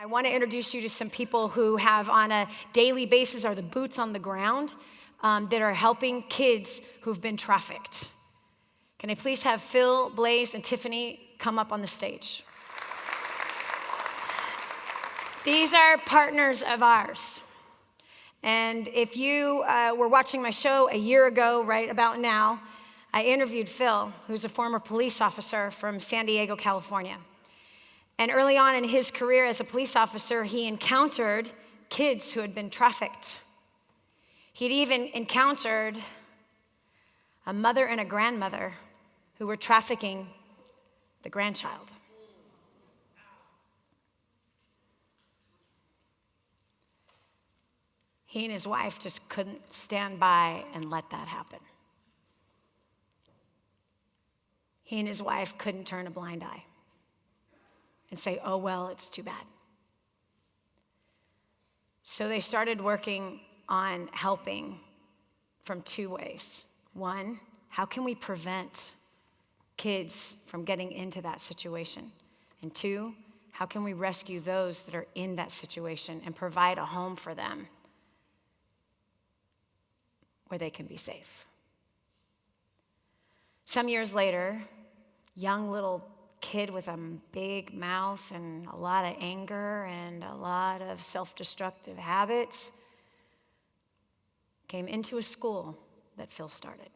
I want to introduce you to some people who have on a daily basis are the boots on the ground that are helping kids who've been trafficked. Can I please have Phil, Blaze, and Tiffany come up on the stage? These are partners of ours. And if you were watching my show a year ago, right about now, I interviewed Phil, who's a former police officer from San Diego, California. And early on in his career as a police officer, he encountered kids who had been trafficked. He'd even encountered a mother and a grandmother who were trafficking the grandchild. He and his wife just couldn't stand by and let that happen. He and his wife couldn't turn a blind eye and say, oh, well, it's too bad. So they started working on helping from two ways. One, how can we prevent kids from getting into that situation? And two, how can we rescue those that are in that situation and provide a home for them where they can be safe? Some years later, young little kid with a big mouth and a lot of anger and a lot of self-destructive habits came into a school that Phil started.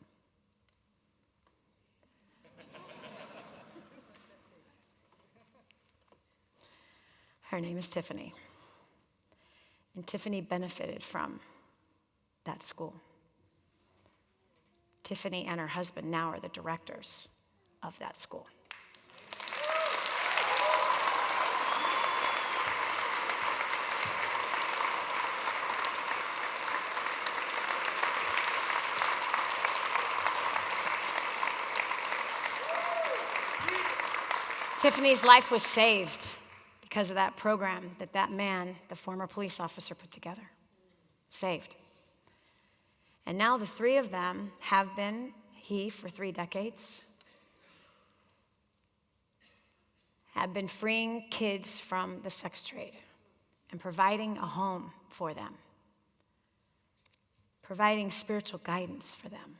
Her name is Tiffany. And Tiffany benefited from that school. Tiffany and her husband now are the directors of that school. Tiffany's life was saved because of that program that man, the former police officer, put together. Saved. And now the three of them have been, he for 3 decades, have been freeing kids from the sex trade and providing a home for them, providing spiritual guidance for them,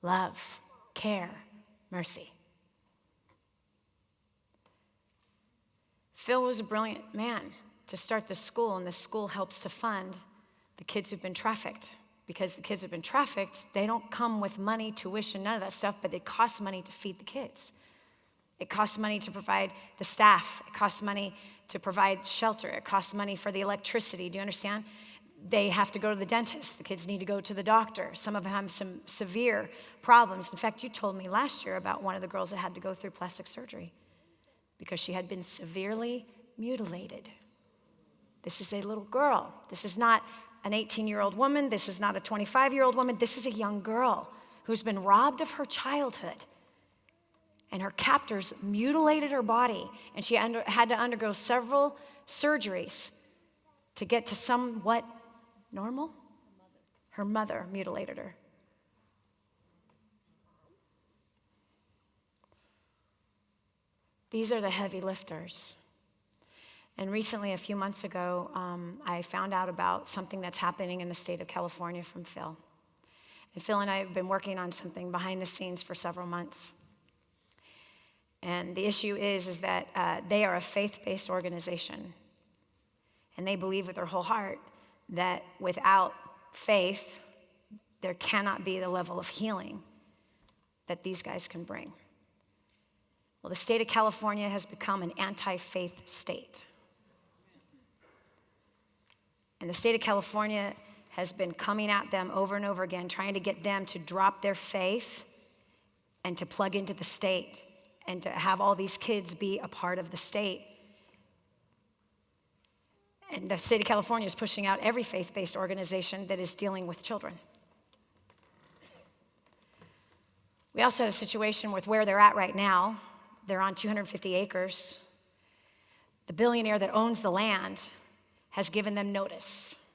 love, care, mercy. Phil was a brilliant man to start this school, and this school helps to fund the kids who've been trafficked. Because the kids who've been trafficked, they don't come with money, tuition, none of that stuff, but it costs money to feed the kids. It costs money to provide the staff. It costs money to provide shelter. It costs money for the electricity. Do you understand? They have to go to the dentist. The kids need to go to the doctor. Some of them have some severe problems. In fact, you told me last year about one of the girls that had to go through plastic surgery because she had been severely mutilated. This is a little girl. This is not an 18-year-old woman. This is not a 25-year-old woman. This is a young girl who's been robbed of her childhood. And her captors mutilated her body, and she had to undergo several surgeries to get to somewhat normal. Her mother mutilated her. These are the heavy lifters. And recently, a few months ago, I found out about something that's happening in the state of California from Phil. And Phil and I have been working on something behind the scenes for several months. And the issue is that they are a faith-based organization. And they believe with their whole heart that without faith, there cannot be the level of healing that these guys can bring. Well, the state of California has become an anti-faith state. And the state of California has been coming at them over and over again, trying to get them to drop their faith and to plug into the state and to have all these kids be a part of the state. And the state of California is pushing out every faith-based organization that is dealing with children. We also had a situation with where they're at right now. They're on 250 acres. The billionaire that owns the land has given them notice.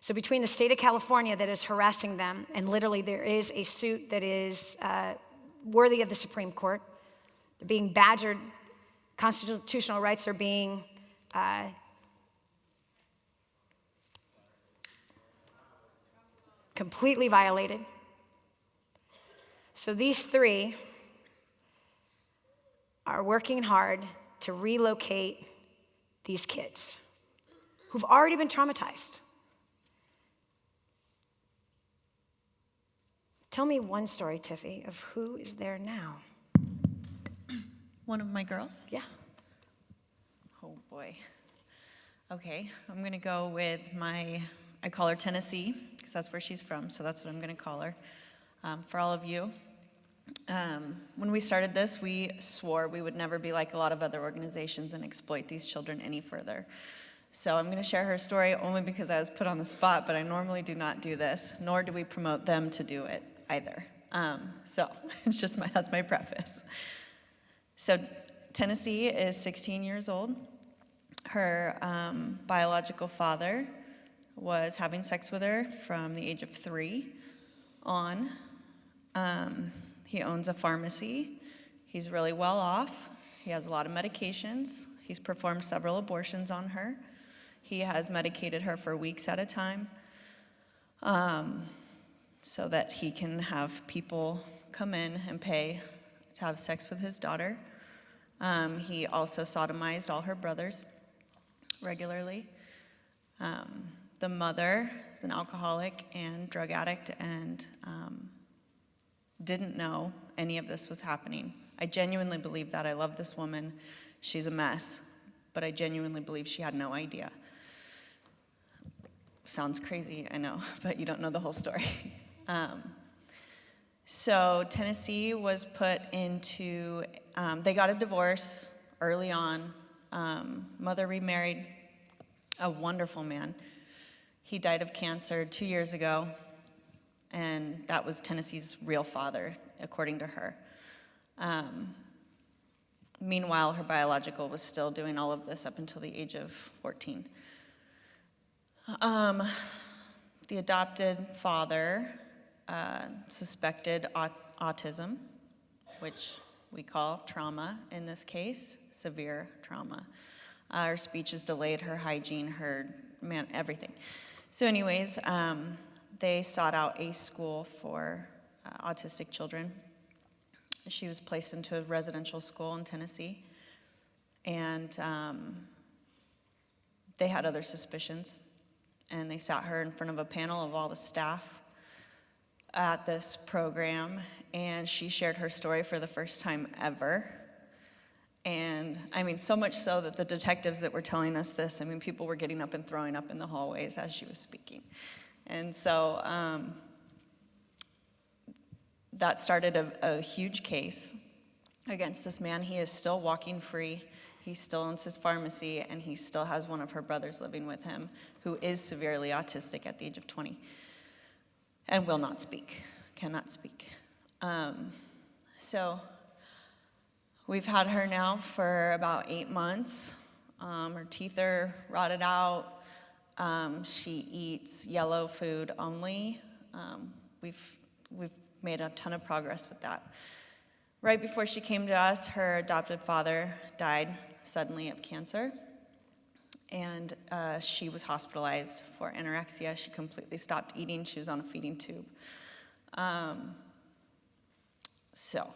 So between the state of California that is harassing them, and literally there is a suit that is worthy of the Supreme Court, they're being badgered Constitutional rights are being completely violated. So these three are working hard to relocate these kids who've already been traumatized. Tell me one story, Tiffy, of who is there now. One of my girls? Yeah. Oh boy. Okay, I'm gonna go with I call her Tennessee, because that's where she's from, so that's what I'm gonna call her. For all of you, when we started this, we swore we would never be like a lot of other organizations and exploit these children any further. So I'm gonna share her story only because I was put on the spot, but I normally do not do this, nor do we promote them to do it either. So it's just that's my preface. So Tennessee is 16 years old. Her biological father was having sex with her from the age of 3 on. He owns a pharmacy. He's really well off. He has a lot of medications. He's performed several abortions on her. He has medicated her for weeks at a time so that he can have people come in and pay to have sex with his daughter. He also sodomized all her brothers regularly. The mother is an alcoholic and drug addict and didn't know any of this was happening. I genuinely believe that. I love this woman. She's a mess, but I genuinely believe she had no idea. Sounds crazy, I know, but you don't know the whole story. So Tennessee was put into, they got a divorce early on. Mother remarried a wonderful man. He died of cancer 2 years ago, and that was Tennessee's real father, according to her. Meanwhile, her biological was still doing all of this up until the age of 14. The adopted father suspected autism, which we call trauma in this case, severe trauma. Her speech is delayed, her hygiene, everything. So anyways, they sought out a school for autistic children. She was placed into a residential school in Tennessee, and they had other suspicions, and they sat her in front of a panel of all the staff at this program, and she shared her story for the first time ever. And I mean, so much so that the detectives that were telling us this, I mean, people were getting up and throwing up in the hallways as she was speaking. And so that started a huge case against this man. He is still walking free. He still owns his pharmacy, and he still has one of her brothers living with him who is severely autistic at the age of 20 and will not speak, cannot speak. So we've had her now for about 8 months. Her teeth are rotted out. She eats yellow food only. We've made a ton of progress with that. Right before she came to us, her adopted father died suddenly of cancer, and she was hospitalized for anorexia. She completely stopped eating. She was on a feeding tube. So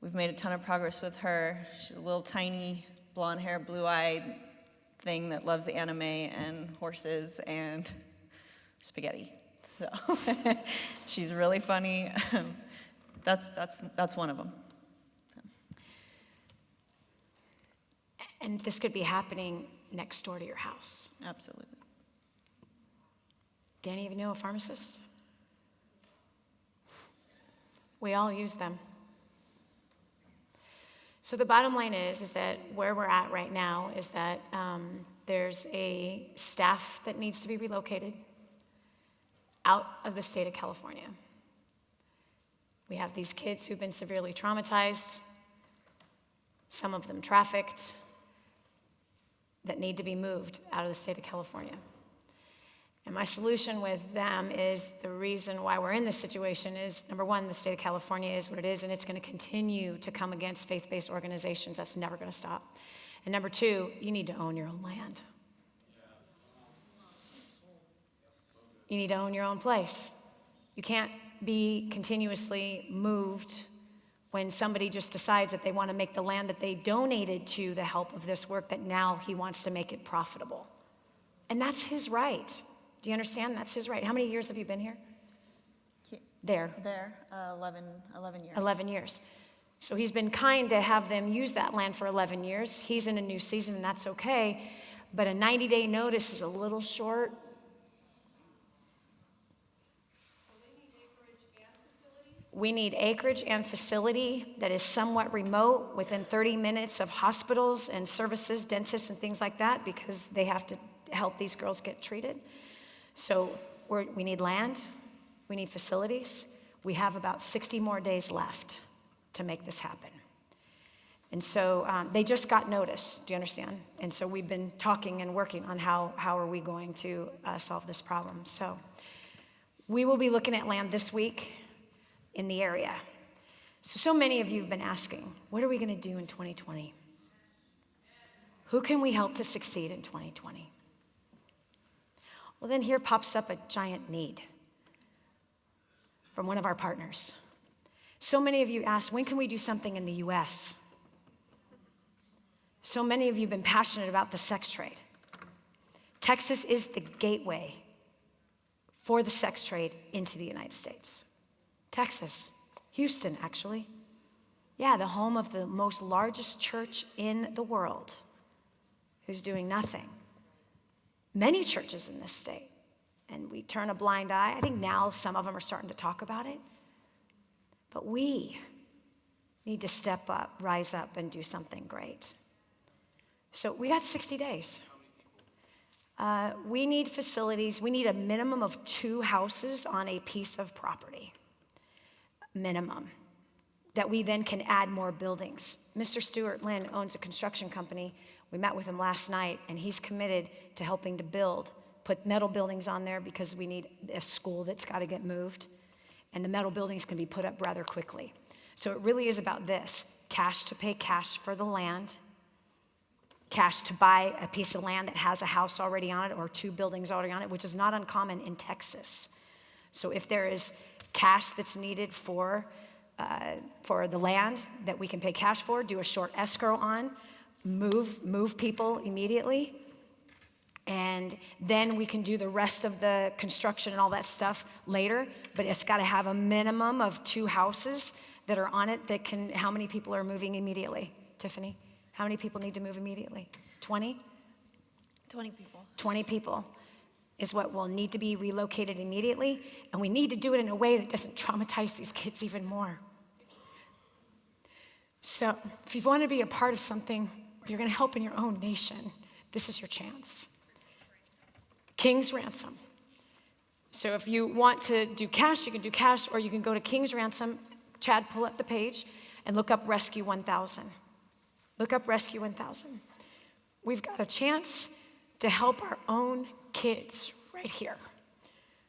we've made a ton of progress with her. She's a little tiny, blonde-haired, blue-eyed thing that loves anime and horses and spaghetti. So she's really funny. That's one of them. And this could be happening next door to your house. Absolutely. Danny, even know a pharmacist? We all use them. So the bottom line is that where we're at right now is that there's a staff that needs to be relocated out of the state of California. We have these kids who've been severely traumatized, some of them trafficked, that need to be moved out of the state of California. And my solution with them is the reason why we're in this situation is, number one, the state of California is what it is, and it's going to continue to come against faith-based organizations. That's never going to stop. And number two, you need to own your own land. You need to own your own place. You can't be continuously moved when somebody just decides that they want to make the land that they donated to the help of this work, that now he wants to make it profitable. And that's his right. Do you understand? That's his right. How many years have you been here? There. 11 years. 11 years. So he's been kind to have them use that land for 11 years. He's in a new season, and that's okay. But a 90-day notice is a little short. We need acreage and facility that is somewhat remote, within 30 minutes of hospitals and services, dentists and things like that, because they have to help these girls get treated. So we need land, we need facilities. We have about 60 more days left to make this happen. And so they just got notice, do you understand? And so we've been talking and working on how are we going to solve this problem. So we will be looking at land this week in the area. So many of you have been asking, what are we going to do in 2020? Who can we help to succeed in 2020? Well, then here pops up a giant need from one of our partners. So many of you asked, when can we do something in the U.S.? So many of you have been passionate about the sex trade. Texas is the gateway for the sex trade into the United States. Texas, Houston, actually. Yeah, the home of the most largest church in the world, who's doing nothing. Many churches in this state, and we turn a blind eye. I think now some of them are starting to talk about it. But we need to step up, rise up, and do something great. So we got 60 days. We need facilities. We need a minimum of 2 houses on a piece of property. Minimum. That we then can add more buildings. Mr. Stuart Lynn owns a construction company. We met with him last night, and he's committed to helping to put metal buildings on there, because we need a school that's got to get moved. And the metal buildings can be put up rather quickly. So it really is about this: cash to pay cash for the land, cash to buy a piece of land that has a house already on it or 2 buildings already on it, which is not uncommon in Texas. So if there is cash that's needed for the land that we can pay cash for, do a short escrow on, move people immediately, and then we can do the rest of the construction and all that stuff later. But it's got to have a minimum of 2 houses that are on it that can. How many people are moving immediately, Tiffany? How many people need to move immediately? 20? 20 people. 20 people is what will need to be relocated immediately, and we need to do it in a way that doesn't traumatize these kids even more. So if you want to be a part of something where you're going to help in your own nation, this is your chance. King's Ransom. So if you want to do cash, you can do cash, or you can go to King's Ransom. Chad, pull up the page and look up Rescue 1000. Look up Rescue 1000. We've got a chance to help our own kids right here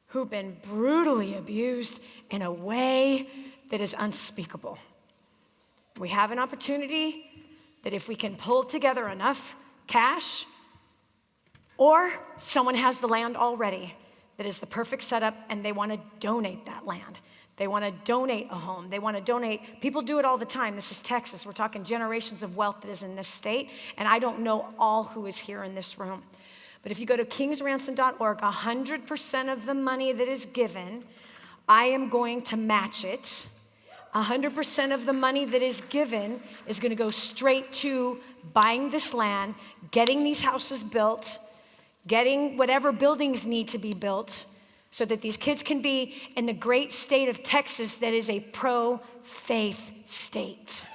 who've been brutally abused in a way that is unspeakable. We have an opportunity that if we can pull together enough cash, or someone has the land already that is the perfect setup and they want to donate that land. They want to donate a home. They want to donate. People do it all the time. This is Texas. We're talking generations of wealth that is in this state. And I don't know all who is here in this room. But if you go to kingsransom.org, 100% of the money that is given, I am going to match it. 100% of the money that is given is going to go straight to buying this land, getting these houses built, getting whatever buildings need to be built, so that these kids can be in the great state of Texas that is a pro-faith state.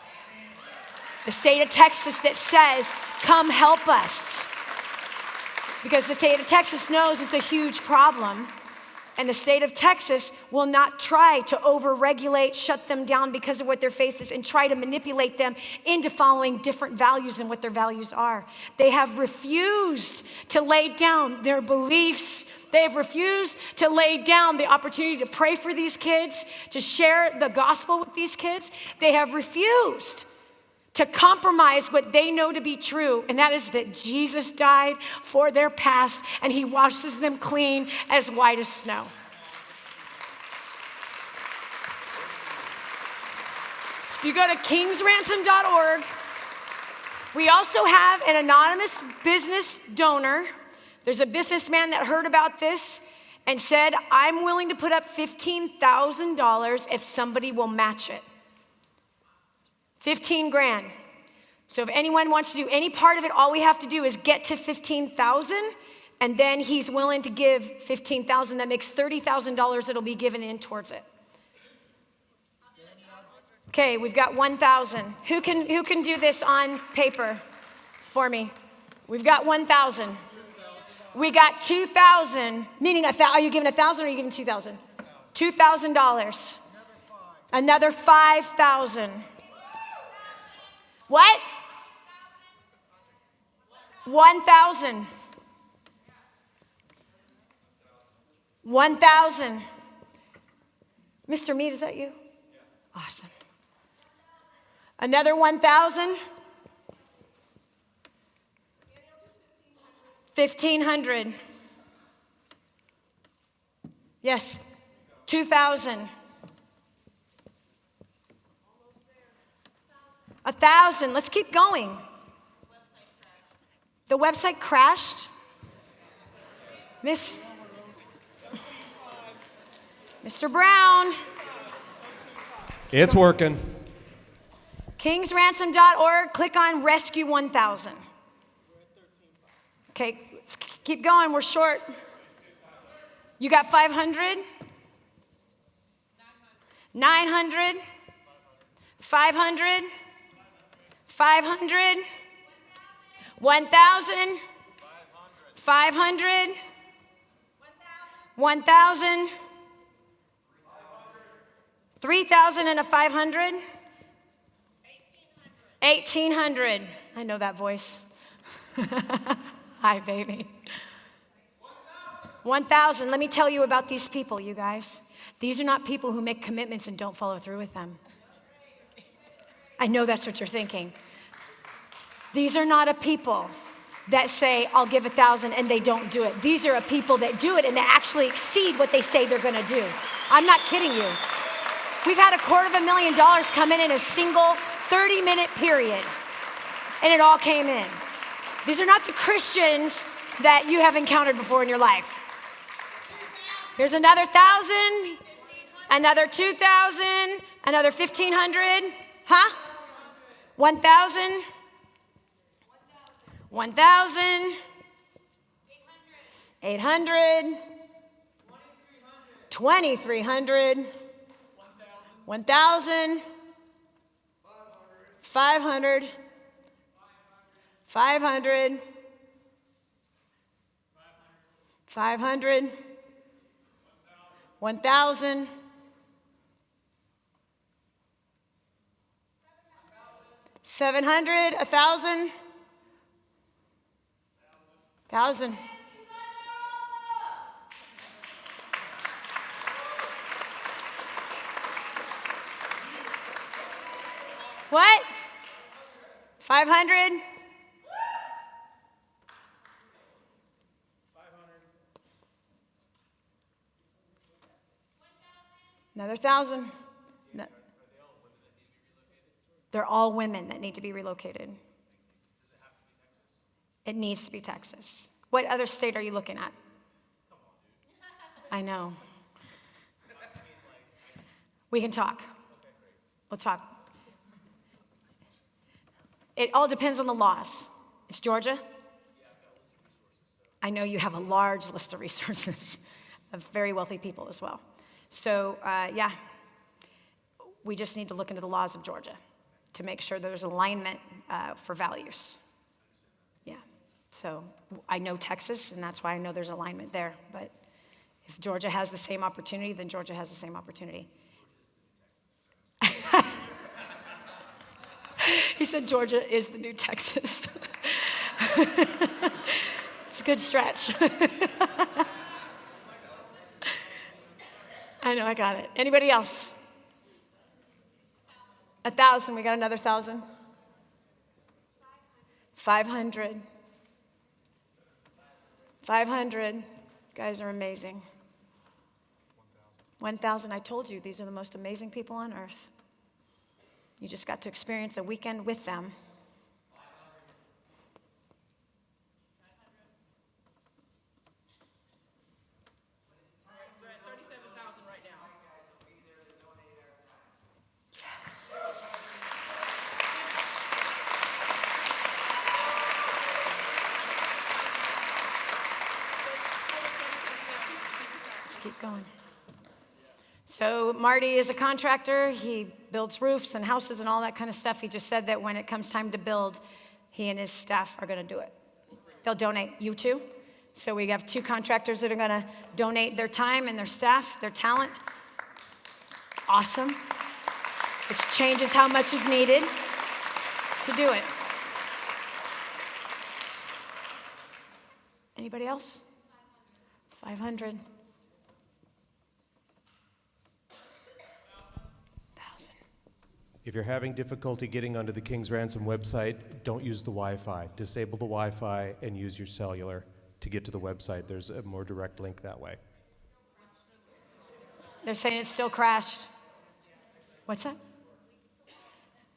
The state of Texas that says, come help us. Because the state of Texas knows it's a huge problem And the state of Texas will not try to overregulate, shut them down because of what their faith is, and try to manipulate them into following different values than what their values are. They have refused to lay down their beliefs. They have refused to lay down the opportunity to pray for these kids, to share the gospel with these kids. They have refused to compromise what they know to be true, and that is that Jesus died for their past, and he washes them clean as white as snow. So if you go to kingsransom.org, we also have an anonymous business donor. There's a businessman that heard about this and said, I'm willing to put up $15,000 if somebody will match it. 15 grand. So if anyone wants to do any part of it, all we have to do is get to 15,000, and then he's willing to give 15,000. That makes $30,000 that'll be given in towards it. Okay, we've got 1,000. Who can do this on paper for me? We've got 1,000. We got 2,000, meaning are you giving 1,000 or are you giving 2,000? $2,000. Another 5,000. What? 1,000. 1,000. Mr. Mead, is that you? Awesome. Another 1,000. 1,500. Yes. 2,000. 1,000. Let's keep going. The website crashed. Mr. Brown. It's working. Kingsransom.org. Click on Rescue 1,000. Okay, let's keep going. We're short. You got 500? 900? 500? 500, 1,000, 500, 1,000, 3,000 and a 500, 1,800. I know that voice. Hi, baby. 1,000. Let me tell you about these people, you guys. These are not people who make commitments and don't follow through with them. I know that's what you're thinking. These are not a people that say, I'll give 1,000 and they don't do it. These are a people that do it and they actually exceed what they say they're gonna do. I'm not kidding you. We've had $250,000 come in a single 30-minute period, and it all came in. These are not the Christians that you have encountered before in your life. Here's another 1,000, another 2,000, another 1,500, huh? 1,000, 1,000, 800, 2,300, 1,000, 500, 500, 500, 1,000, 700, 1,000, 1,000. What? 500? Another 1,000. No. They're all women that need to be relocated. It needs to be Texas. What other state are you looking at? I know. We can talk. We'll talk. It all depends on the laws. It's Georgia. I know you have a large list of resources of very wealthy people as well. So, yeah, we just need to look into the laws of Georgia to make sure there's alignment for values. Yeah, so I know Texas, and that's why I know there's alignment there, but If Georgia has the same opportunity, then Georgia has the same opportunity. He said Georgia is the new Texas. It's a good stretch. I know, I got it. Anybody else? 1,000, we got another 1,000. 500. 500. You guys are amazing. 1,000, I told you, these are the most amazing people on earth. You just got to experience a weekend with them. We're at 37,000 right now. Yes. Let's keep going. So Marty is a contractor. He builds roofs and houses and all that kind of stuff. He just said that when it comes time to build, he and his staff are going to do it. They'll donate. You too? So we have 2 contractors that are going to donate their time and their staff, their talent. Awesome. Which changes how much is needed to do it. Anybody else? 500. 1,000. If you're having difficulty getting onto the King's Ransom website, don't use the Wi-Fi. Disable the Wi-Fi and use your cellular to get to the website. There's a more direct link that way. They're saying it's still crashed. What's that?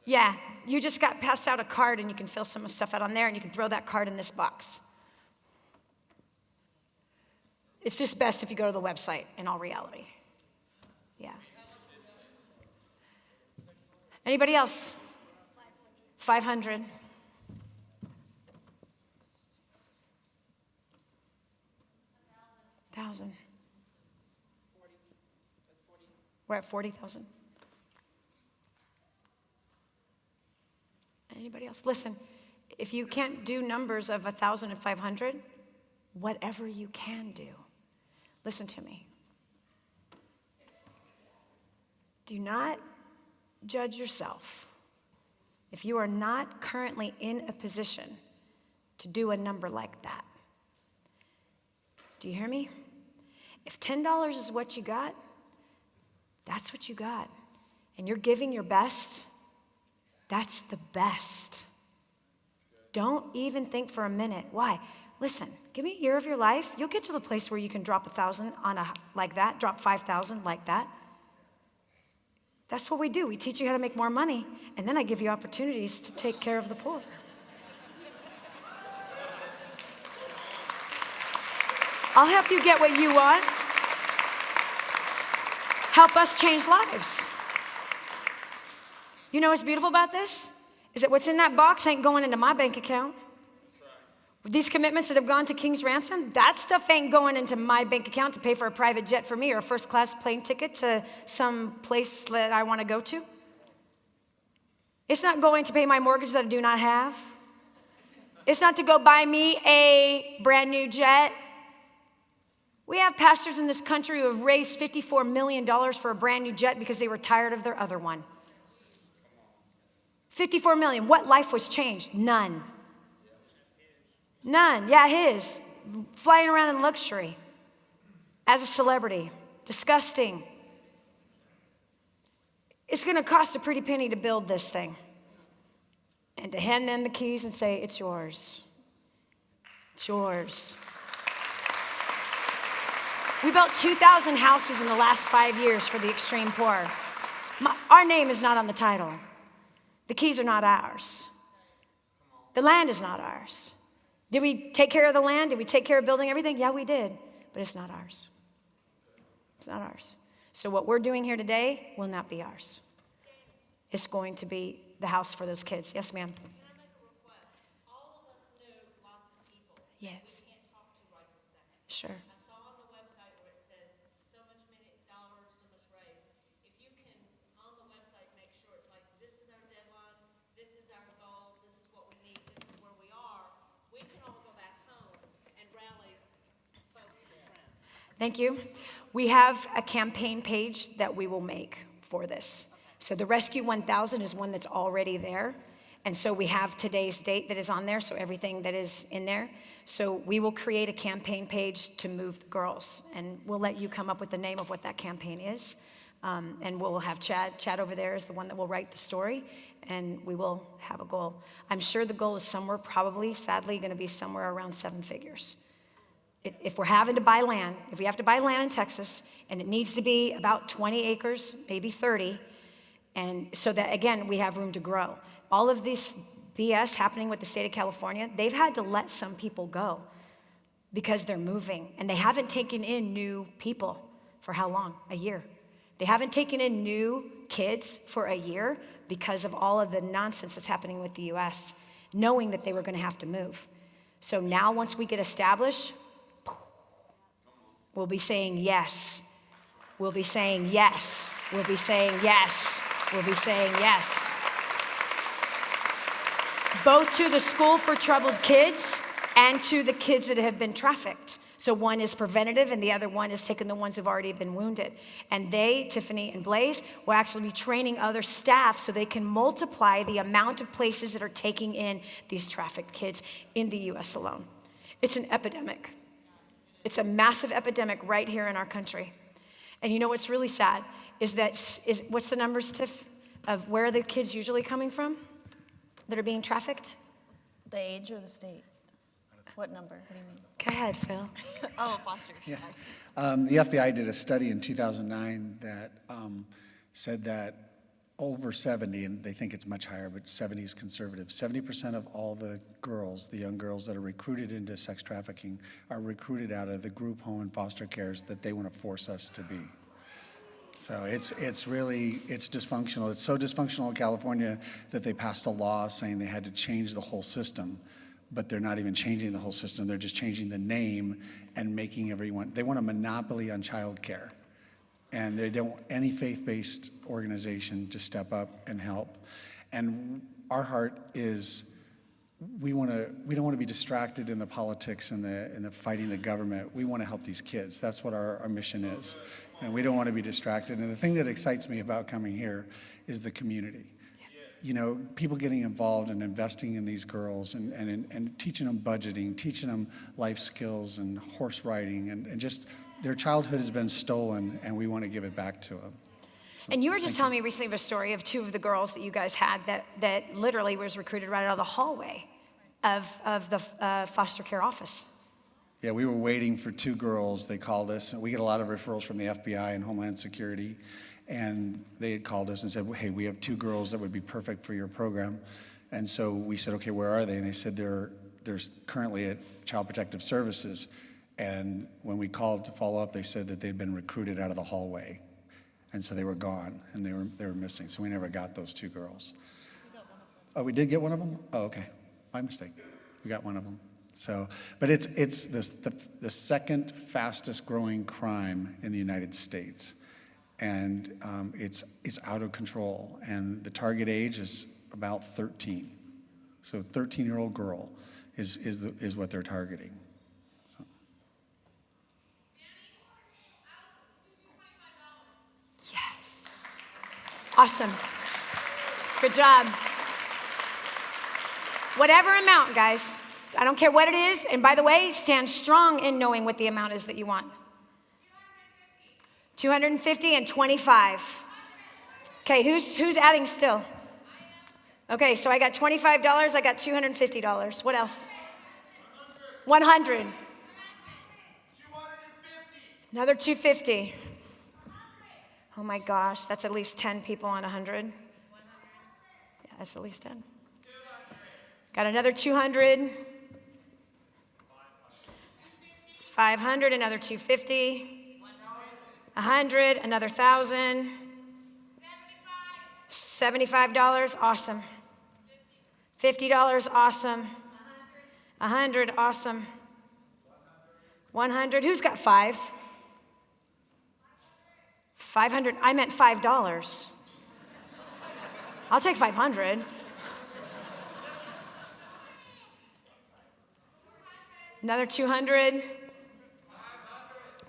Yeah, you just got passed out a card and you can fill some stuff out on there and you can throw that card in this box. It's just best if you go to the website in all reality. Yeah. Anybody else? 500. $1,000. We're at 40,000. Anybody else? Listen, if you can't do numbers of 1,000 and 500, whatever you can do, listen to me. Do not judge yourself if you are not currently in a position to do a number like that. Do you hear me? If $10 is what you got, that's what you got. And you're giving your best, that's the best. Don't even think for a minute. Why? Listen, give me a year of your life. You'll get to the place where you can drop 1,000 on like that, drop 5,000 like that. That's what we do. We teach you how to make more money, and then I give you opportunities to take care of the poor. I'll help you get what you want. Help us change lives. You know what's beautiful about this? Is that what's in that box ain't going into my bank account. These commitments that have gone to King's Ransom, that stuff ain't going into my bank account to pay for a private jet for me or a first-class plane ticket to some place that I want to go to. It's not going to pay my mortgage that I do not have. It's not to go buy me a brand new jet. We have pastors in this country who have raised $54 million for a brand new jet because they were tired of their other one. 54 million. What life was changed? None. None. Yeah, his. Flying around in luxury as a celebrity. Disgusting. It's going to cost a pretty penny to build this thing. And to hand them the keys and say, it's yours. It's yours. We built 2,000 houses in the last 5 years for the extreme poor. Our name is not on the title. The keys are not ours. The land is not ours. Did we take care of the land? Did we take care of building everything? Yeah, we did, but it's not ours. It's not ours. So what we're doing here today will not be ours. It's going to be the house for those kids. Yes, ma'am. Can I make a request? All of us know lots of people Yes. we can't talk to right this second. Sure. I saw on the website where it said so much many dollars, so much raised. If you can, on the website, make sure it's like, this is our deadline, this is our goal, this is what we need, this is where we are, we can all go back home and rally folks and friends. Thank you. We have a campaign page that we will make for this. So the Rescue 1000 is one that's already there. And so we have today's date that is on there, so everything that is in there. So we will create a campaign page to move the girls. And we'll let you come up with the name of what that campaign is. And we'll have Chad. Chad over there is the one that will write the story. And we will have a goal. I'm sure the goal is somewhere, probably, sadly, going to be somewhere around 7 figures. If we're having to buy land, if we have to buy land in Texas, and it needs to be about 20 acres, maybe 30, and so that, again, we have room to grow. All of this BS happening with the state of California, they've had to let some people go because they're moving, and they haven't taken in new people for how long? A year. They haven't taken in new kids for a year because of all of the nonsense that's happening with the U.S., knowing that they were going to have to move. So now once we get established, we'll be saying yes. We'll be saying yes. We'll be saying yes. We'll be saying yes. Both to the school for troubled kids and to the kids that have been trafficked. So one is preventative and the other one is taking the ones who've already been wounded. And they, Tiffany and Blaze, will actually be training other staff so they can multiply the amount of places that are taking in these trafficked kids in the U.S. alone. It's an epidemic. It's a massive epidemic right here in our country. And you know what's really sad is what's the numbers, Tiff, of where are the kids usually coming from that are being trafficked? The age or the state? What number? What do you mean? Go ahead, Phil. Oh, foster. Yeah. The FBI did a study in 2009 that said that over 70, and they think it's much higher, but 70 is conservative, 70% of all the girls, the young girls that are recruited into sex trafficking are recruited out of the group home and foster cares that they want to force us to be. So it's dysfunctional. It's so dysfunctional in California that they passed a law saying they had to change the whole system, but they're not even changing the whole system. They're just changing the name and making everyone, they want a monopoly on child care. And they don't want any faith-based organization to step up and help. And our heart is, we don't want to be distracted in the politics and the fighting the government. We want to help these kids. That's what our mission is. And we don't want to be distracted. And the thing that excites me about coming here is the community. You know, people getting involved and investing in these girls and teaching them budgeting, teaching them life skills and horse riding and just their childhood has been stolen and we want to give it back to them. So, and you were just telling me recently of a story of 2 of the girls that you guys had that literally was recruited right out of the hallway of the foster care office. Yeah, we were waiting for 2 girls. They called us. And we get a lot of referrals from the FBI and Homeland Security. And they had called us and said, hey, we have 2 girls that would be perfect for your program. And so we said, okay, where are they? And they said they're currently at Child Protective Services. And when we called to follow up, they said that they'd been recruited out of the hallway. And so they were gone and they were missing. So we never got those 2 girls. Oh, we did get one of them? Oh, okay. My mistake. We got one of them. So, but it's the second fastest growing crime in the United States. And it's out of control. And the target age is about 13. So a 13-year-old girl is what they're targeting. So. Yes. Awesome. Good job. Whatever amount, guys. I don't care what it is. And by the way, stand strong in knowing what the amount is that you want. 250 and 25. Okay, who's adding still? Okay, so I got $25, I got $250. What else? 100. Another 250. Oh my gosh, that's at least 10 people on 100. Yeah, that's at least 10. Got another 200. 500, another 250. 100, another 1,000. $75, awesome. $50, awesome. 100, awesome. 100, who's got 5? 500, I meant $5. I'll take 500. Another 200.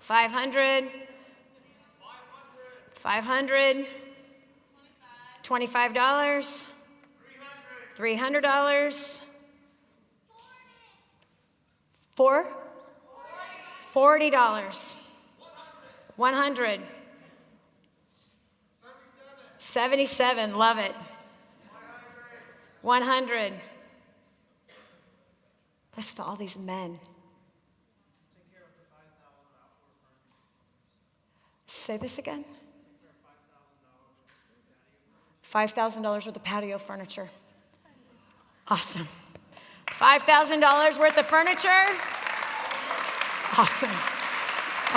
500. 500. $25. $300. $40. 100. 77. Love it. 100. Listen to all these men. Say this again. $5,000 worth of patio furniture. Awesome. $5,000 worth of furniture. It's awesome.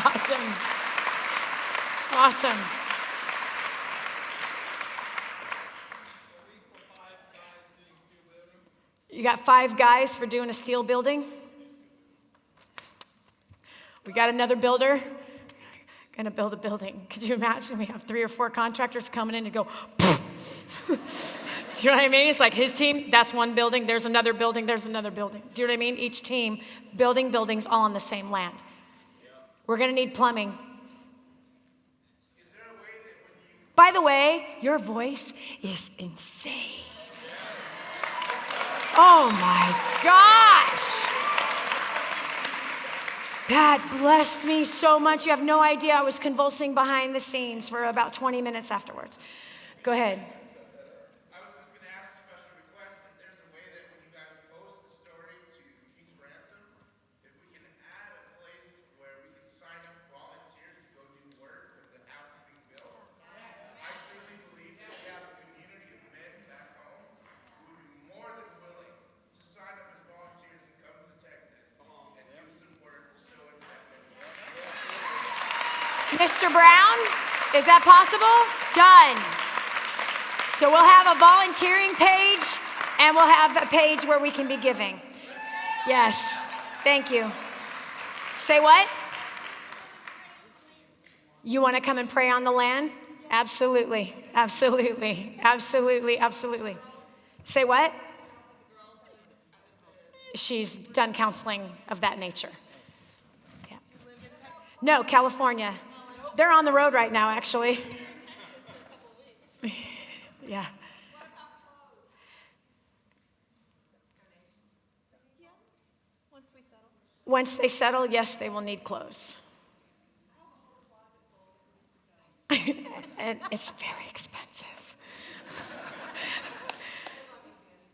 Awesome. Awesome. You got 5 guys for doing a steel building? We got another builder. Gonna build a building. Could you imagine we have 3 or 4 contractors coming in and go, do you know what I mean? It's like his team, that's one building, there's another building, there's another building. Do you know what I mean? Each team building buildings all on the same land. We're gonna need plumbing. By the way, your voice is insane. Oh my gosh. That blessed me so much. You have no idea. I was convulsing behind the scenes for about 20 minutes afterwards. Go ahead. I was just going to ask a special request. If there's a way that when you guys post the story to King's Ransom, if we can add a place where we can sign up volunteers to go do work with the house being built. I truly believe that we have a community of men back home who would be more than willing to sign up as volunteers and come to Texas and do some work to show it that Mr. Brown, is that possible? Done. So we'll have a volunteering page and we'll have a page where we can be giving. Yes, thank you. Say what? You want to come and pray on the land? Absolutely, absolutely, absolutely, absolutely. Say what? She's done counseling of that nature. Yeah. No, California. They're on the road right now, actually. Yeah. Once they settle, yes, they will need clothes. And it's very expensive.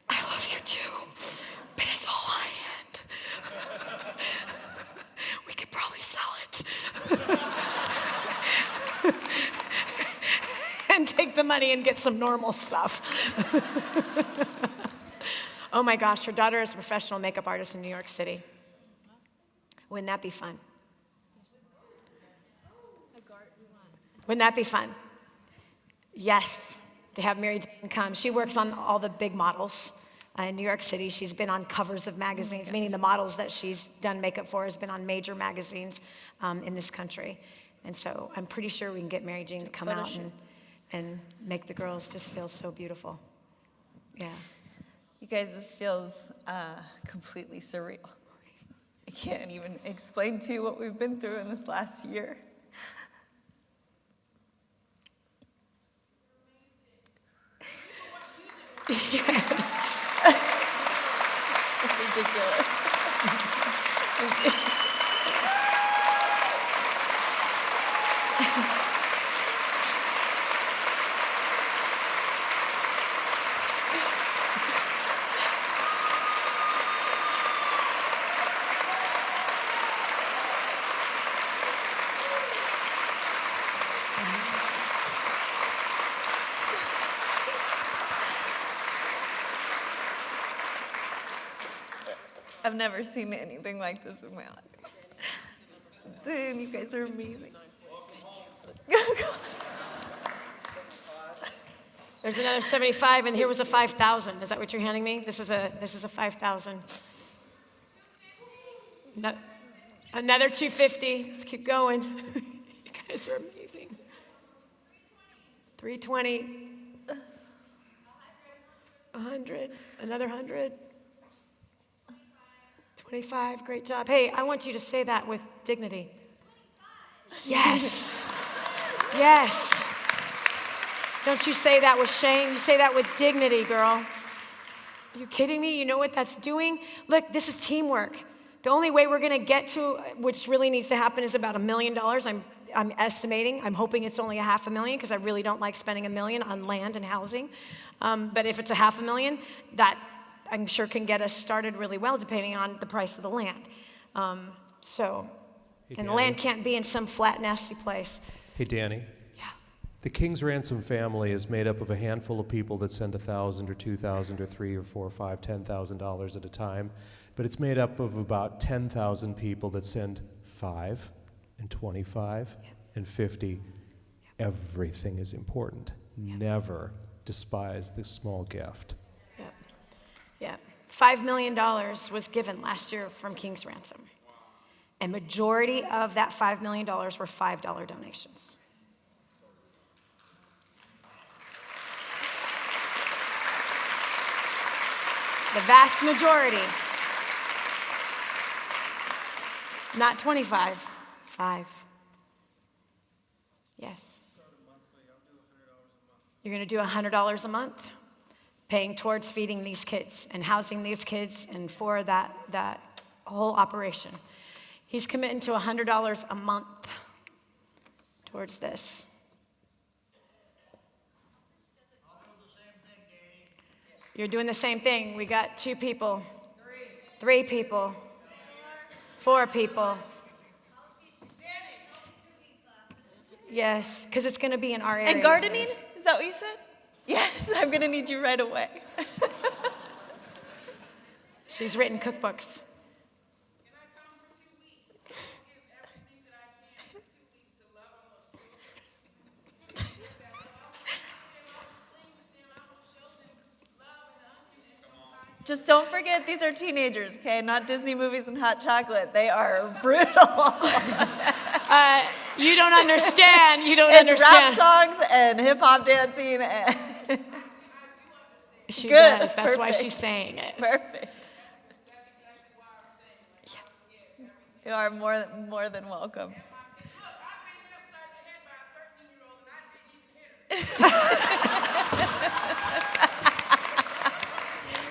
I love you too, but it's all high-end. We could probably sell it. And take the money and get some normal stuff. Oh my gosh, her daughter is a professional makeup artist in New York City. Wouldn't that be fun? Wouldn't that be fun? Yes, to have Mary Jane come. She works on all the big models in New York City. She's been on covers of magazines, meaning the models that she's done makeup for has been on major magazines in this country. And so I'm pretty sure we can get Mary Jane to come out and make the girls just feel so beautiful. Yeah. You guys, this feels completely surreal. I can't even explain to you what we've been through in this last year. Yes. It's ridiculous. I've never seen anything like this in my life. Dude, you guys are amazing. There's another 75, and here was a 5,000. Is that what you're handing me? This is a 5,000. Another 250. Let's keep going. You guys are amazing. 320. 100. Another 100. 25. Great job. Hey, I want you to say that with dignity. Yes. Yes. Don't you say that with shame. You say that with dignity, girl. Are you kidding me? You know what that's doing? Look, this is teamwork. The only way we're going to get to, which really needs to happen, is about $1 million. I'm estimating. I'm hoping it's only $500,000 because I really don't like spending $1 million on land and housing. But if it's $500,000, that I'm sure can get us started really well, depending on the price of the land. And the land can't be in some flat, nasty place. Hey, Danny. Yeah. The King's Ransom family is made up of a handful of people that send $1,000 or $2,000 or $3,000 or $4,000 or $5,000, $10,000 at a time, but it's made up of about 10,000 people that send $5 and $25 and $50. Everything is important. Never despise this small gift. Yeah. $5 million was given last year from King's Ransom. And majority of that $5 million were $5 donations. The vast majority. Not 25, 5. Yes. You're going to do $100 a month, paying towards feeding these kids and housing these kids and for that whole operation. He's committing to $100 a month towards this. You're doing the same thing. We got 2 people, 3 people, 4 people. Yes, because it's going to be in our area. And gardening? Is that what you said? Yes, I'm going to need you right away. She's written cookbooks. Just don't forget, these are teenagers, okay? Not Disney movies and hot chocolate. They are brutal. You don't understand. You don't It's understand. rap songs and hip-hop dancing. And She Good, does. That's why perfect. she's saying it. Perfect. You are more than welcome.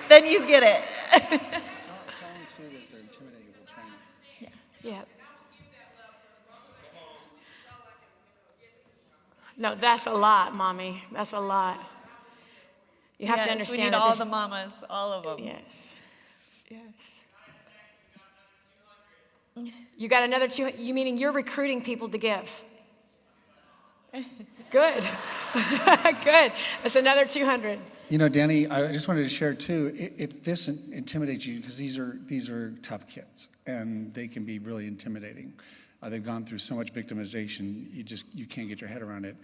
Then you get it. Tell them too that they're intimidated, we'll train them. Yeah. No, that's a lot, Mommy. That's a lot. You have to understand we need that all this, the mamas, all of them. Yes. Yes. You got another 200. You meaning you're recruiting people to give? Good. Good. That's another 200. You know, Danny, I just wanted to share too, if this intimidates you, because these are tough kids and they can be really intimidating. They've gone through so much victimization, you can't get your head around it.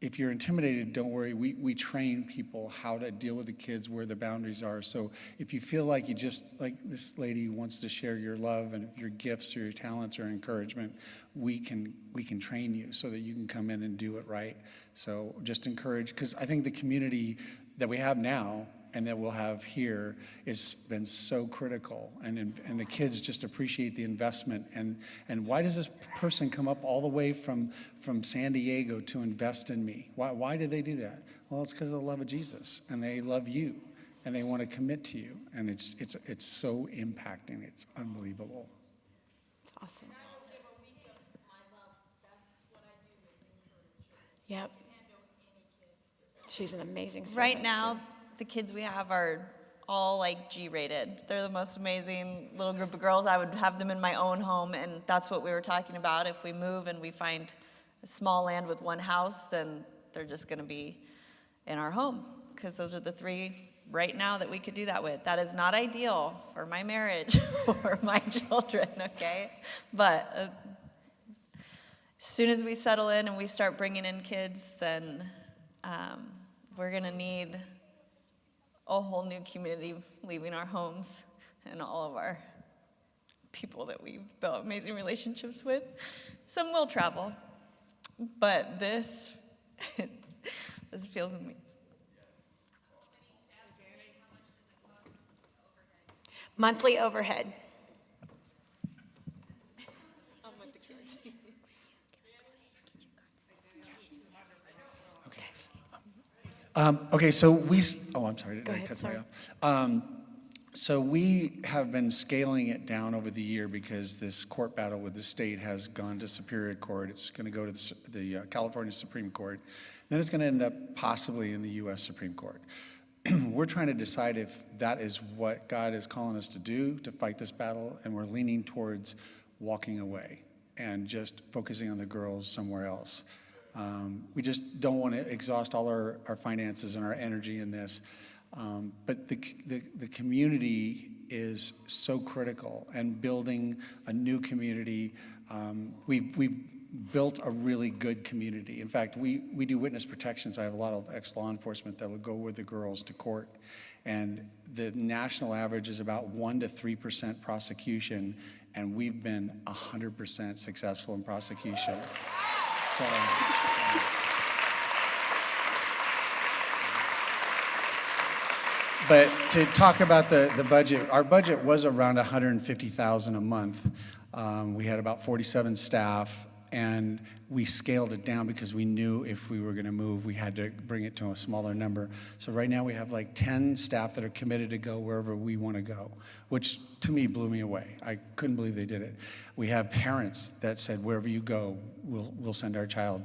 If you're intimidated, don't worry. We train people how to deal with the kids, where the boundaries are. So if you feel like you just, like this lady wants to share your love and your gifts or your talents or encouragement, we can train you so that you can come in and do it right. So just encourage, because I think the community that we have now and that we'll have here has been so critical, and the kids just appreciate the investment. And why does this person come up all the way from San Diego to invest in me? Why do they do that? Well, it's because of the love of Jesus, and they love you, and they want to commit to you, and it's so impacting. It's unbelievable. It's awesome. Yep. She's an amazing servant. Right now, the kids we have are all like G-rated. They're the most amazing little group of girls. I would have them in my own home, and that's what we were talking about. If we move and we find a small land with one house, then they're just going to be in our home, because those are the 3 right now that we could do that with. That is not ideal for my marriage or my children, okay? But as soon as we settle in and we start bringing in kids, then we're going to need a whole new community leaving our homes and all of our people that we've built amazing relationships with. Some will travel, but this feels amazing. Monthly overhead. Okay, so I'm sorry, did I ahead, cut somebody sorry. off? So we have been scaling it down over the year because this court battle with the state has gone to Superior Court. It's going to go to the California Supreme Court. Then it's going to end up possibly in the U.S. Supreme Court. We're trying to decide if that is what God is calling us to do, to fight this battle, and we're leaning towards walking away and just focusing on the girls somewhere else. We just don't want to exhaust all our finances and our energy in this. But the community is so critical, and building a new community. We've built a really good community. In fact, we do witness protection, so I have a lot of ex-law enforcement that will go with the girls to court. And the national average is about 1% to 3% prosecution, and we've been 100% successful in prosecution. So. But to talk about the budget, our budget was around $150,000 a month. We had about 47 staff, and we scaled it down because we knew if we were going to move, we had to bring it to a smaller number. So right now we have like 10 staff that are committed to go wherever we want to go, which to me blew me away. I couldn't believe they did it. We have parents that said, wherever you go, we'll send our child,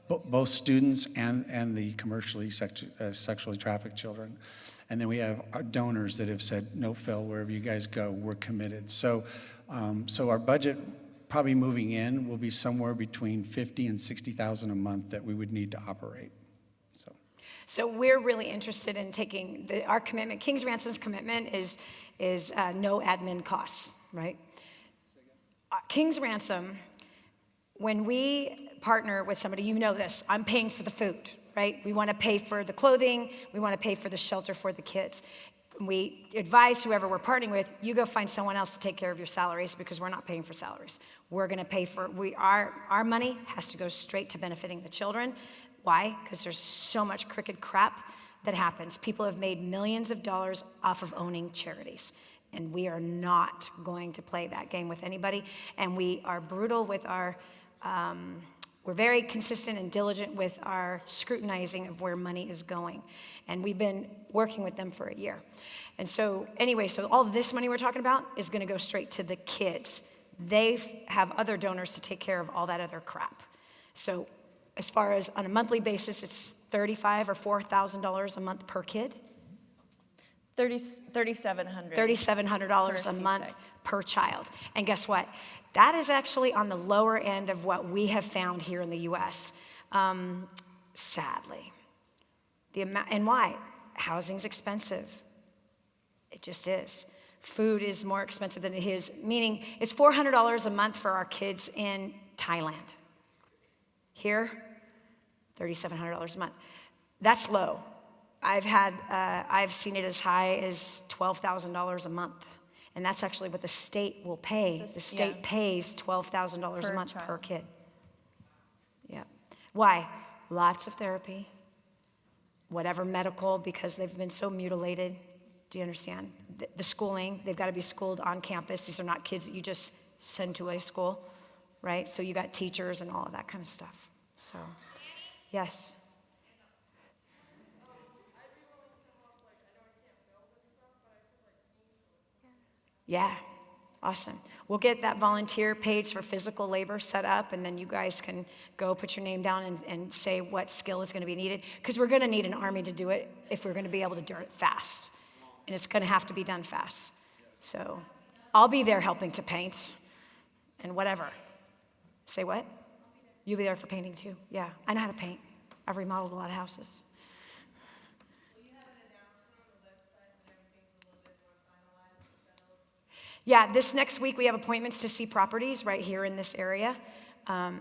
both students and the commercially sexually trafficked children. And then we have our donors that have said, no, Phil, wherever you guys go, we're committed. So our budget, probably moving in, will be somewhere between $50,000 and $60,000 a month that we would need to operate. So we're really interested in taking our commitment. King's Ransom's commitment is no admin costs, right? King's Ransom, when we partner with somebody, you know this, I'm paying for the food, right? We want to pay for the clothing. We want to pay for the shelter for the kids. We advise whoever we're partnering with, you go find someone else to take care of your salaries because we're not paying for salaries. We're going to pay for, our money has to go straight to benefiting the children. Why? Because there's so much crooked crap that happens. People have made millions of dollars off of owning charities. And we are not going to play that game with anybody. And we are brutal with our, we're very consistent and diligent with our scrutinizing of where money is going. And we've been working with them for a year. And so anyway, so all this money we're talking about is going to go straight to the kids. They have other donors to take care of all that other crap. So as far as on a monthly basis, it's $3,500 or $4,000 a month per kid. $3,700. $3,700 a month per child. And guess what? That is actually on the lower end of what we have found here in the U.S., sadly. And why? Housing's expensive. It just is. Food is more expensive than it is, meaning it's $400 a month for our kids in Thailand. Here, $3,700 a month. That's low. I've seen it as high as $12,000 a month. And that's actually what the state will pay. The state pays $12,000 a month per kid. Yeah. Why? Lots of therapy, whatever medical, because they've been so mutilated. Do you understand? The schooling, they've got to be schooled on campus. These are not kids that you just send to a school, right? So you got teachers and all of that kind of stuff. So, yes. Yeah, awesome. We'll get that volunteer page for physical labor set up, and then you guys can go put your name down and say what skill is going to be needed, because we're going to need an army to do it if we're going to be able to do it fast, and it's going to have to be done fast. So I'll be there helping to paint and whatever. Say what? You'll be there for painting too? Yeah, I know how to paint. I've remodeled a lot of houses. Yeah, this next week we have appointments to see properties right here in this area. Our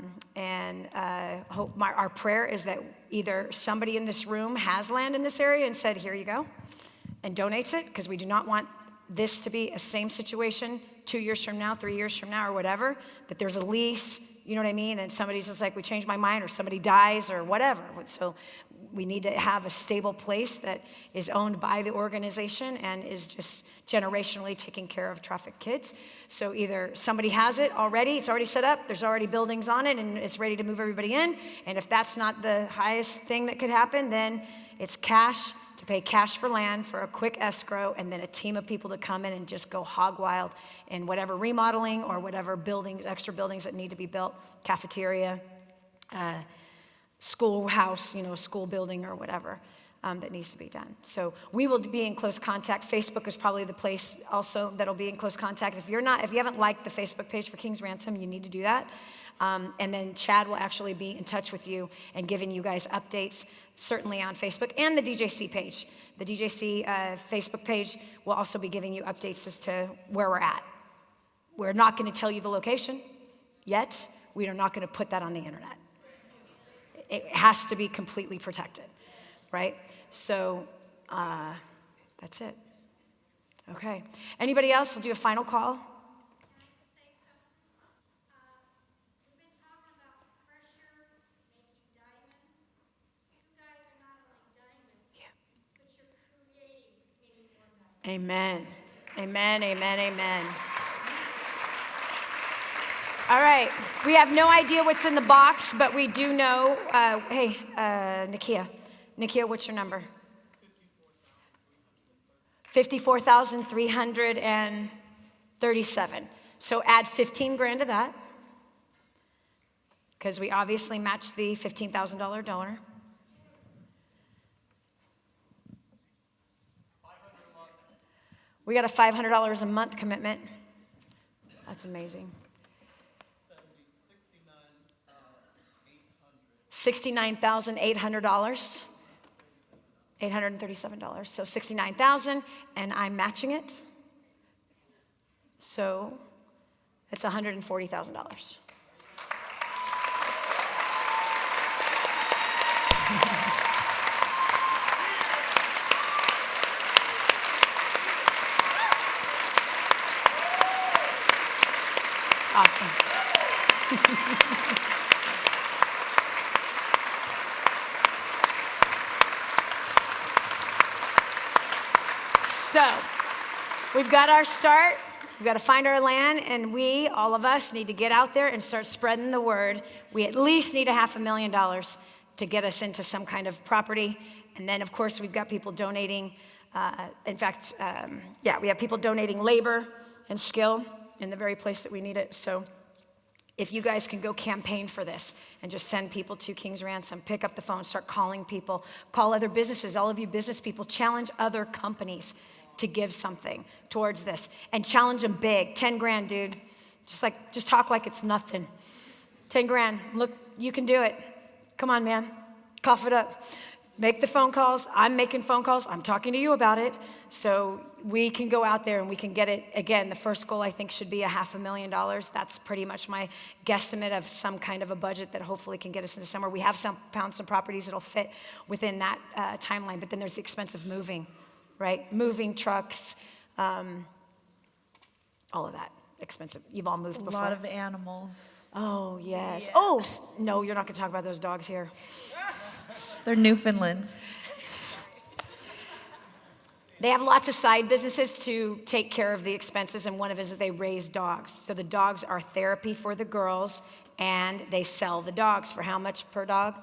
prayer is that either somebody in this room has land in this area and said, here you go, and donates it, because we do not want this to be a same situation 2 years from now, 3 years from now, or whatever, that there's a lease, you know what I mean? And somebody's just like, we changed my mind, or somebody dies, or whatever. So we need to have a stable place that is owned by the organization and is just generationally taking care of trafficked kids. So either somebody has it already, it's already set up, there's already buildings on it, and it's ready to move everybody in. And if that's not the highest thing that could happen, then It's cash to pay cash for land for a quick escrow, and then a team of people to come in and just go hog wild in whatever remodeling or whatever buildings, extra buildings that need to be built, cafeteria, schoolhouse, a school building or whatever that needs to be done. So we will be in close contact. Facebook is probably the place also that'll be in close contact. If you haven't liked the Facebook page for King's Ransom, you need to do that. And then Chad will actually be in touch with you and giving you guys updates, certainly on Facebook and the DJC page. The DJC Facebook page will also be giving you updates as to where we're at. We're not going to tell you the location yet. We are not going to put that on the internet. It has to be completely protected, right? So that's it. Okay. Anybody else? We'll do a final call. Amen. Amen, amen, amen. All right. We have no idea what's in the box, but we do know. Hey, Nikia. Nikia, what's your number? 54,337. So add 15 grand to that, because we obviously matched the $15,000 donor. We got a $500 a month commitment. That's amazing. $69,800. $837. So $69,000, and I'm matching it. So it's $140,000. Awesome. So, we've got our start. We've got to find our land, and all of us, need to get out there and start spreading the word. We at least need $500,000 to get us into some kind of property. And then, of course, we've got people donating. We have people donating labor and skill in the very place that we need it. So if you guys can go campaign for this and just send people to King's Ransom, pick up the phone, start calling people, call other businesses, all of you business people, challenge other companies to give something towards this, and challenge them big. 10 grand, dude. Just talk like it's nothing. 10 grand, look, you can do it. Come on, man, cough it up. Make the phone calls. I'm making phone calls. I'm talking to you about it. So we can go out there and we can get it. Again, the first goal, I think, should be $500,000. That's pretty much my guesstimate of some kind of a budget that hopefully can get us into somewhere. We have some properties that'll fit within that timeline, but then there's the expense of moving, right? Moving trucks, all of that. Expensive. You've all moved before. A lot of animals. Oh, yes. Yeah. Oh, no, you're not going to talk about those dogs here. They're Newfoundlands. They have lots of side businesses to take care of the expenses, and one of it is that they raise dogs. So the dogs are therapy for the girls, and they sell the dogs for how much per dog?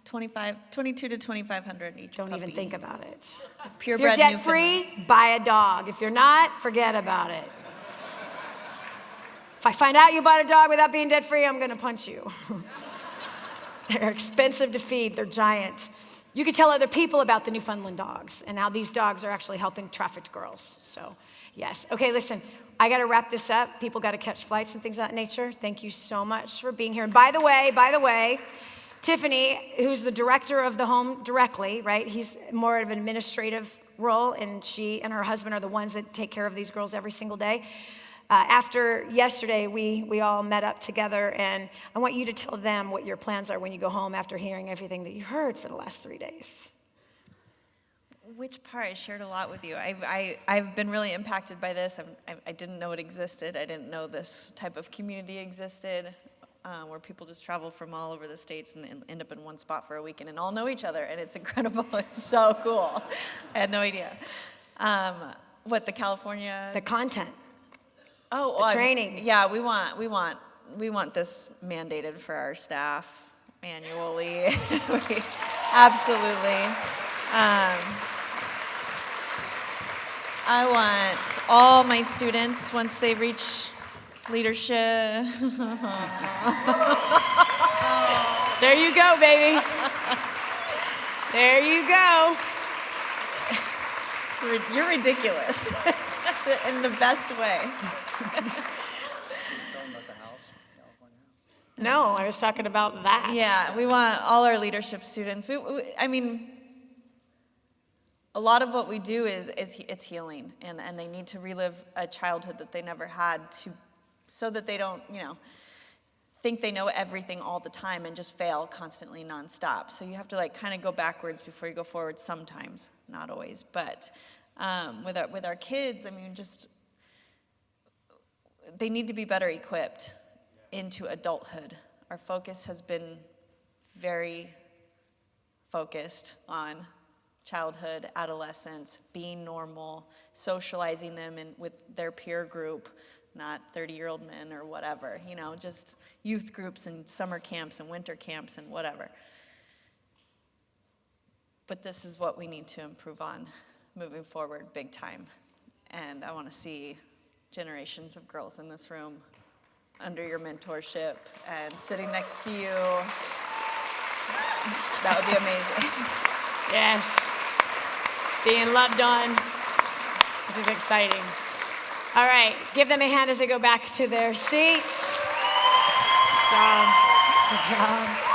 $22,000 to $2,500 each. Don't even puppy. think about it. Purebred If you're debt-free, buy a dog. If you're not, forget about it. If I find out you bought a dog without being debt-free, I'm going to punch you. They're expensive to feed. They're giant. You could tell other people about the Newfoundland dogs and how these dogs are actually helping trafficked girls. So, yes. Okay, listen, I got to wrap this up. People got to catch flights and things of that nature. Thank you so much for being here. And by the way, Tiffany, who's the director of the home directly, right? He's more of an administrative role, and she and her husband are the ones that take care of these girls every single day. After yesterday, we all met up together, and I want you to tell them what your plans are when you go home after hearing everything that you heard for the last 3 days. Which part? I shared a lot with you. I've been really impacted by this. I didn't know it existed. I didn't know this type of community existed, where people just travel from all over the states and end up in one spot for a weekend and all know each other, and it's incredible. It's so cool. I had no idea. The California? The content. Oh, well, the training. We want this mandated for our staff annually. Absolutely. I want all my students, once they reach leadership. There you go, baby. There you go. You're ridiculous in the best way. No, I was talking about that. Yeah, we want all our leadership students. I mean, a lot of what we do is it's healing, and they need to relive a childhood that they never had, so that they don't, think they know everything all the time and just fail constantly nonstop. So you have to like kind of go backwards before you go forward sometimes, not always. But with our kids, I mean, just they need to be better equipped into adulthood. Our focus has been very focused on childhood, adolescence, being normal, socializing them with their peer group, not 30-year-old men or whatever, just youth groups and summer camps and winter camps and whatever. But this is what we need to improve on moving forward big time. And I want to see generations of girls in this room under your mentorship and sitting next to you. That would be amazing. Yes. Being loved on. This is exciting. All right, give them a hand as they go back to their seats. Good job. Good job.